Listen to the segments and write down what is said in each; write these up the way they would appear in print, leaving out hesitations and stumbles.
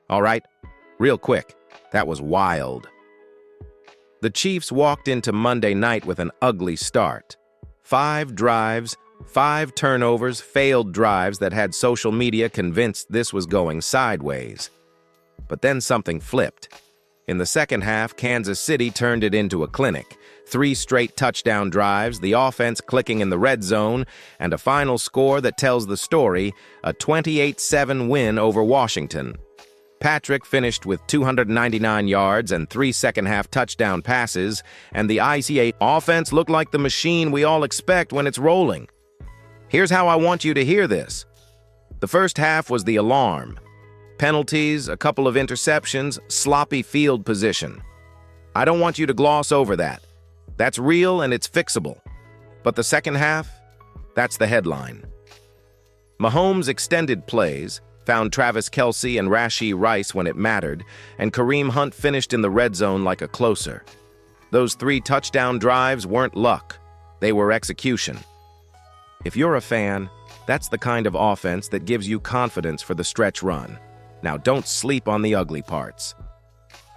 All right, real quick, that was wild. The Chiefs walked into Monday night with an ugly start. 5 drives, 5 turnovers, failed drives that had social media convinced this was going sideways. But then something flipped. In the second half, Kansas City turned it into a clinic. 3 straight touchdown drives, the offense clicking in the red zone, and a final score that tells the story, a 28-7 win over Washington. Patrick finished with 299 yards and 3 second-half touchdown passes, and the ICA offense looked like the machine we all expect when it's rolling. Here's how I want you to hear this. The first half was the alarm. Penalties, a couple of interceptions, sloppy field position. I don't want you to gloss over that. That's real and it's fixable. But the second half, that's the headline. Mahomes extended plays, found Travis Kelce and Rashee Rice when it mattered, and Kareem Hunt finished in the red zone like a closer. Those 3 touchdown drives weren't luck. They were execution. If you're a fan, that's the kind of offense that gives you confidence for the stretch run. Now don't sleep on the ugly parts.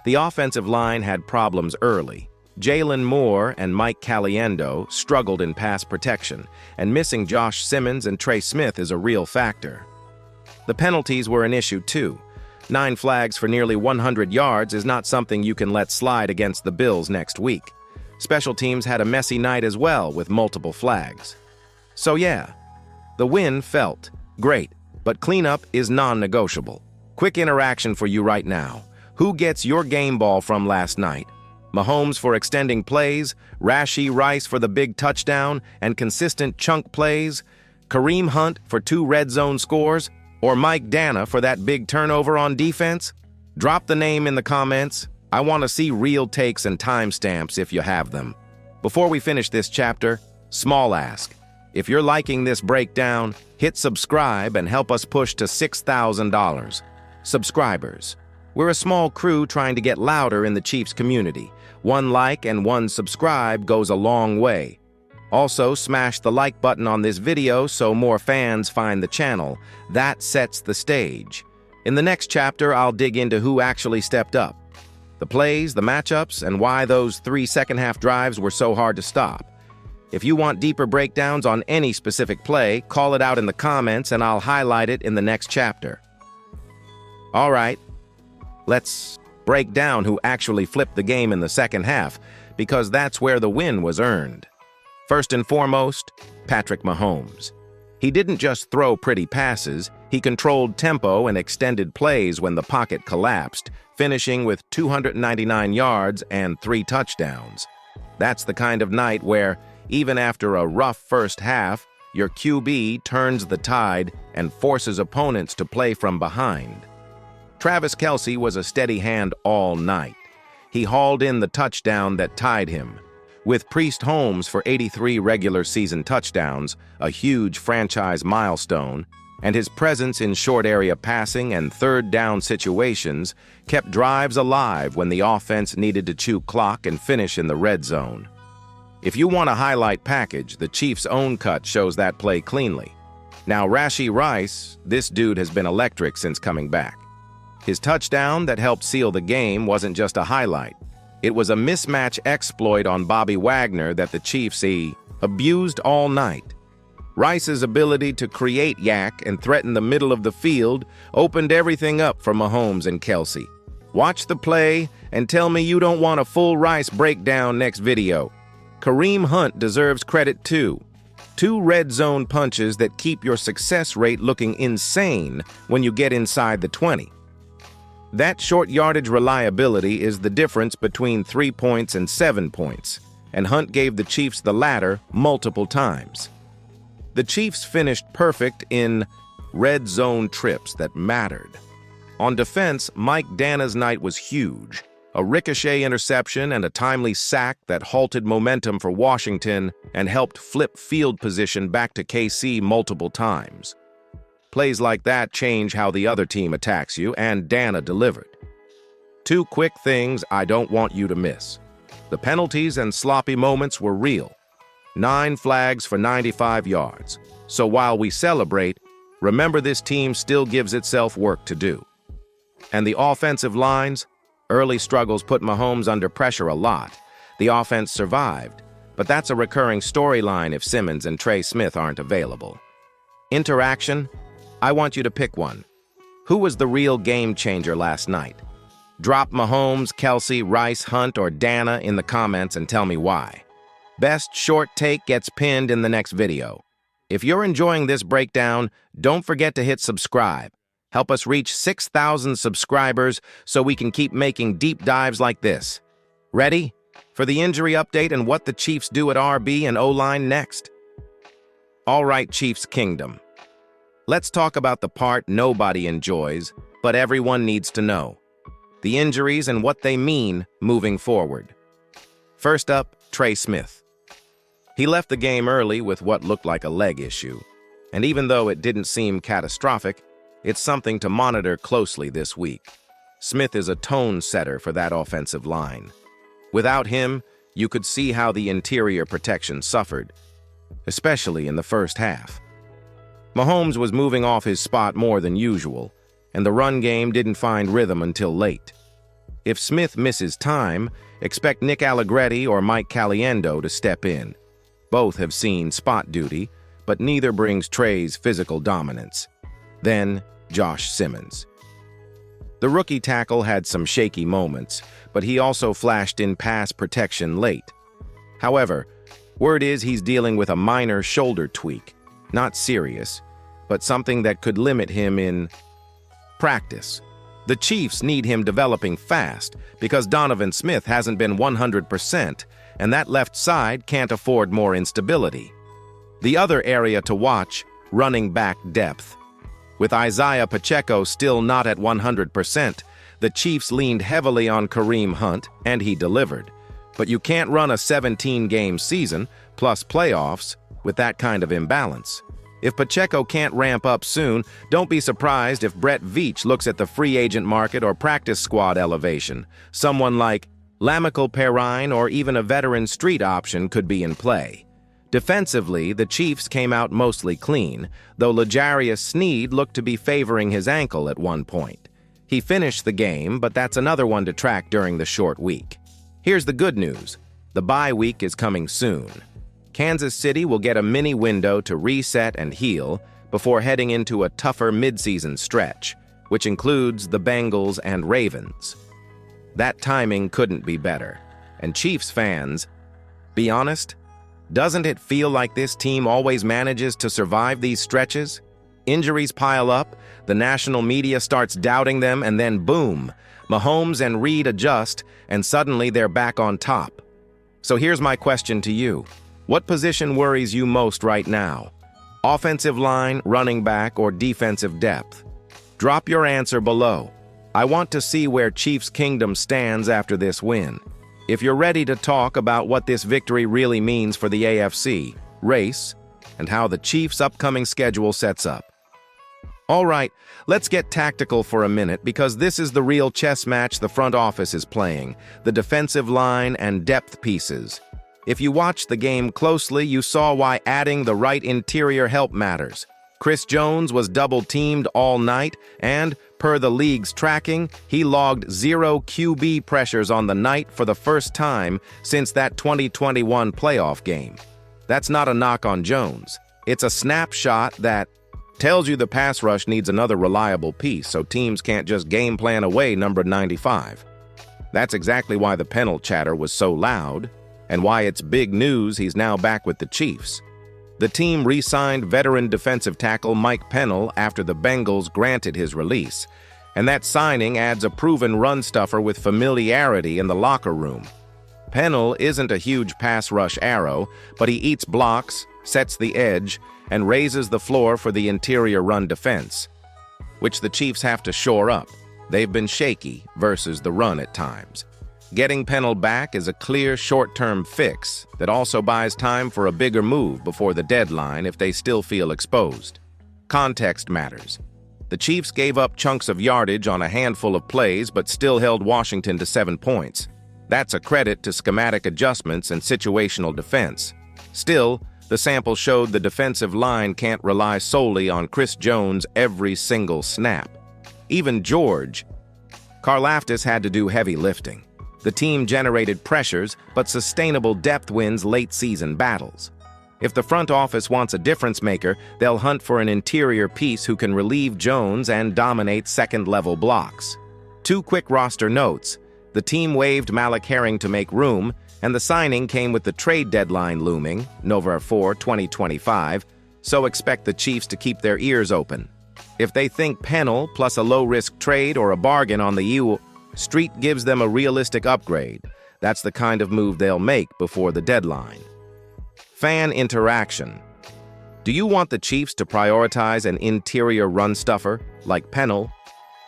The offensive line had problems early. Jalen Moore and Mike Caliendo struggled in pass protection, and missing Josh Simmons and Trey Smith is a real factor. The penalties were an issue too. 9 flags for nearly 100 yards is not something you can let slide against the Bills next week. Special teams had a messy night as well with multiple flags. So yeah, the win felt great, but cleanup is non-negotiable. Quick interaction for you right now. Who gets your game ball from last night? Mahomes for extending plays, Rashee Rice for the big touchdown and consistent chunk plays, Kareem Hunt for 2 red zone scores, or Mike Dana for that big turnover on defense? Drop the name in the comments. I want to see real takes and timestamps if you have them. Before we finish this chapter, small ask. If you're liking this breakdown, hit subscribe and help us push to $6,000 subscribers. We're a small crew trying to get louder in the Chiefs community. 1 like and 1 subscribe goes a long way. Also, smash the like button on this video so more fans find the channel. That sets the stage. In the next chapter, I'll dig into who actually stepped up, the plays, the matchups, and why those 3 second-half drives were so hard to stop. If you want deeper breakdowns on any specific play, call it out in the comments and I'll highlight it in the next chapter. All right, let's break down who actually flipped the game in the second half, because that's where the win was earned. First and foremost, Patrick Mahomes. He didn't just throw pretty passes, he controlled tempo and extended plays when the pocket collapsed, finishing with 299 yards and 3 touchdowns. That's the kind of night where, even after a rough first half, your QB turns the tide and forces opponents to play from behind. Travis Kelce was a steady hand all night. He hauled in the touchdown that tied him. With Priest Holmes for 83 regular season touchdowns, a huge franchise milestone, and his presence in short area passing and third down situations kept drives alive when the offense needed to chew clock and finish in the red zone. If you want a highlight package, the Chiefs' own cut shows that play cleanly. Now, Rashee Rice, this dude has been electric since coming back. His touchdown that helped seal the game wasn't just a highlight. It was a mismatch exploit on Bobby Wagner that the Chiefs abused all night. Rice's ability to create yak and threaten the middle of the field opened everything up for Mahomes and Kelce. Watch the play and tell me you don't want a full Rice breakdown next video. Kareem Hunt deserves credit too. 2 red zone punches that keep your success rate looking insane when you get inside the 20. That short yardage reliability is the difference between 3 points and 7 points, and Hunt gave the Chiefs the latter multiple times. The Chiefs finished perfect in red zone trips that mattered. On defense, Mike Dana's night was huge. A ricochet interception and a timely sack that halted momentum for Washington and helped flip field position back to KC multiple times. Plays like that change how the other team attacks you, and Dana delivered. 2 quick things I don't want you to miss. The penalties and sloppy moments were real. 9 flags for 95 yards. So while we celebrate, remember this team still gives itself work to do. And the offensive lines? Early struggles put Mahomes under pressure a lot. The offense survived, but that's a recurring storyline if Simmons and Trey Smith aren't available. Interaction? I want you to pick one. Who was the real game changer last night? Drop Mahomes, Kelsey, Rice, Hunt, or Dana in the comments and tell me why. Best short take gets pinned in the next video. If you're enjoying this breakdown, don't forget to hit subscribe. Help us reach 6,000 subscribers so we can keep making deep dives like this. Ready? For the injury update and what the Chiefs do at RB and O-line next. All right, Chiefs Kingdom. Let's talk about the part nobody enjoys, but everyone needs to know. The injuries and what they mean moving forward. First up, Trey Smith. He left the game early with what looked like a leg issue, and even though it didn't seem catastrophic, it's something to monitor closely this week. Smith is a tone setter for that offensive line. Without him, you could see how the interior protection suffered, especially in the first half. Mahomes was moving off his spot more than usual, and the run game didn't find rhythm until late. If Smith misses time, expect Nick Allegretti or Mike Caliendo to step in. Both have seen spot duty, but neither brings Trey's physical dominance. Then, Josh Simmons. The rookie tackle had some shaky moments, but he also flashed in pass protection late. However, word is he's dealing with a minor shoulder tweak, not serious, but something that could limit him in practice. The Chiefs need him developing fast because Donovan Smith hasn't been 100%, and that left side can't afford more instability. The other area to watch, running back depth. With Isaiah Pacheco still not at 100%, the Chiefs leaned heavily on Kareem Hunt, and he delivered. But you can't run a 17-game season, plus playoffs, with that kind of imbalance. If Pacheco can't ramp up soon, don't be surprised if Brett Veach looks at the free agent market or practice squad elevation. Someone like Lamical Perrine or even a veteran street option could be in play. Defensively, the Chiefs came out mostly clean, though L'Jarius Sneed looked to be favoring his ankle at one point. He finished the game, but that's another one to track during the short week. Here's the good news. The bye week is coming soon. Kansas City will get a mini window to reset and heal before heading into a tougher midseason stretch, which includes the Bengals and Ravens. That timing couldn't be better. And Chiefs fans, be honest, doesn't it feel like this team always manages to survive these stretches? Injuries pile up, the national media starts doubting them, and then boom, Mahomes and Reed adjust, and suddenly they're back on top. So here's my question to you. What position worries you most right now? Offensive line, running back, or defensive depth? Drop your answer below. I want to see where Chiefs Kingdom stands after this win. If you're ready to talk about what this victory really means for the AFC, race, and how the Chiefs' upcoming schedule sets up. All right, let's get tactical for a minute because this is the real chess match the front office is playing, the defensive line and depth pieces. If you watched the game closely, you saw why adding the right interior help matters. Chris Jones was double-teamed all night, and, per the league's tracking, he logged 0 QB pressures on the night for the first time since that 2021 playoff game. That's not a knock on Jones. It's a snapshot that tells you the pass rush needs another reliable piece, so teams can't just game plan away number 95. That's exactly why the Pennell chatter was so loud, and why it's big news he's now back with the Chiefs. The team re-signed veteran defensive tackle Mike Pennell after the Bengals granted his release, and that signing adds a proven run stuffer with familiarity in the locker room. Pennell isn't a huge pass rush arrow, but he eats blocks, sets the edge, and raises the floor for the interior run defense, which the Chiefs have to shore up. They've been shaky versus the run at times. Getting Pennell back is a clear short-term fix that also buys time for a bigger move before the deadline if they still feel exposed. Context matters. The Chiefs gave up chunks of yardage on a handful of plays but still held Washington to 7 points. That's a credit to schematic adjustments and situational defense. Still, the sample showed the defensive line can't rely solely on Chris Jones every single snap. Even George, Karlaftis had to do heavy lifting. The team generated pressures, but sustainable depth wins late-season battles. If the front office wants a difference maker, they'll hunt for an interior piece who can relieve Jones and dominate second-level blocks. 2 quick roster notes. The team waived Malik Herring to make room, and the signing came with the trade deadline looming, November 4, 2025, so expect the Chiefs to keep their ears open. If they think Pennell plus a low-risk trade or a bargain on the EU, Street gives them a realistic upgrade. That's the kind of move they'll make before the deadline. Fan interaction. Do you want the Chiefs to prioritize an interior run stuffer, like Pennell,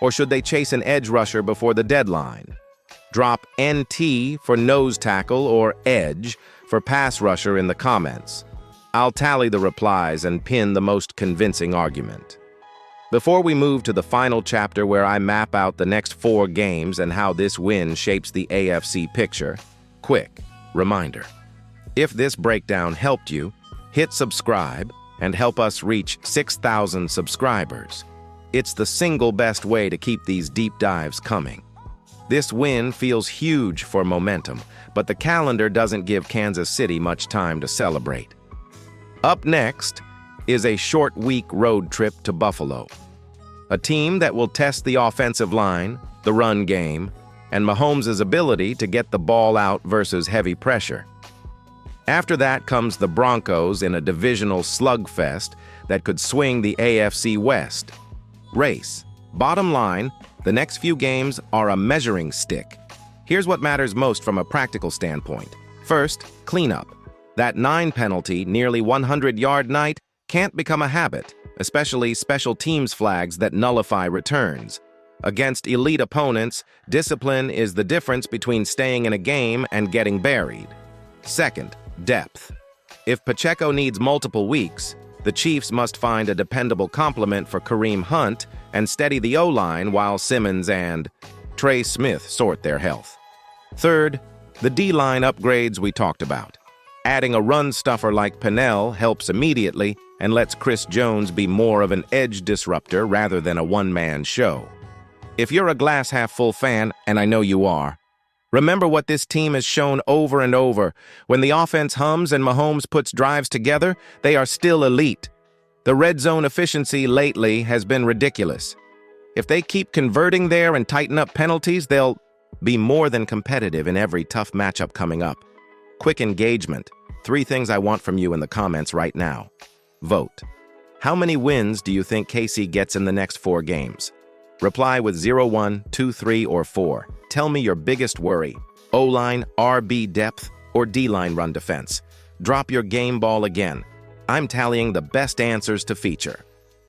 or should they chase an edge rusher before the deadline? Drop NT for nose tackle or edge for pass rusher in the comments. I'll tally the replies and pin the most convincing argument. Before we move to the final chapter where I map out the next 4 games and how this win shapes the AFC picture, quick reminder. If this breakdown helped you, hit subscribe and help us reach 6,000 subscribers. It's the single best way to keep these deep dives coming. This win feels huge for momentum, but the calendar doesn't give Kansas City much time to celebrate. Up next is a short-week road trip to Buffalo. A team that will test the offensive line, the run game, and Mahomes' ability to get the ball out versus heavy pressure. After that comes the Broncos in a divisional slugfest that could swing the AFC West. Race. Bottom line, the next few games are a measuring stick. Here's what matters most from a practical standpoint. First, cleanup. That 9 penalty, nearly 100-yard night can't become a habit, especially special teams flags that nullify returns. Against elite opponents, discipline is the difference between staying in a game and getting buried. Second, depth. If Pacheco needs multiple weeks, the Chiefs must find a dependable complement for Kareem Hunt and steady the O-line while Simmons and Trey Smith sort their health. Third, the D-line upgrades we talked about. Adding a run stuffer like Pennell helps immediately and lets Chris Jones be more of an edge disruptor rather than a one-man show. If you're a glass-half-full fan, and I know you are, remember what this team has shown over and over. When the offense hums and Mahomes puts drives together, they are still elite. The red zone efficiency lately has been ridiculous. If they keep converting there and tighten up penalties, they'll be more than competitive in every tough matchup coming up. Quick engagement. 3 things I want from you in the comments right now. Vote. How many wins do you think KC gets in the next 4 games? Reply with 0, 1, 2, 3, or 4. Tell me your biggest worry. O-line, RB depth, or D-line run defense. Drop your game ball again. I'm tallying the best answers to feature.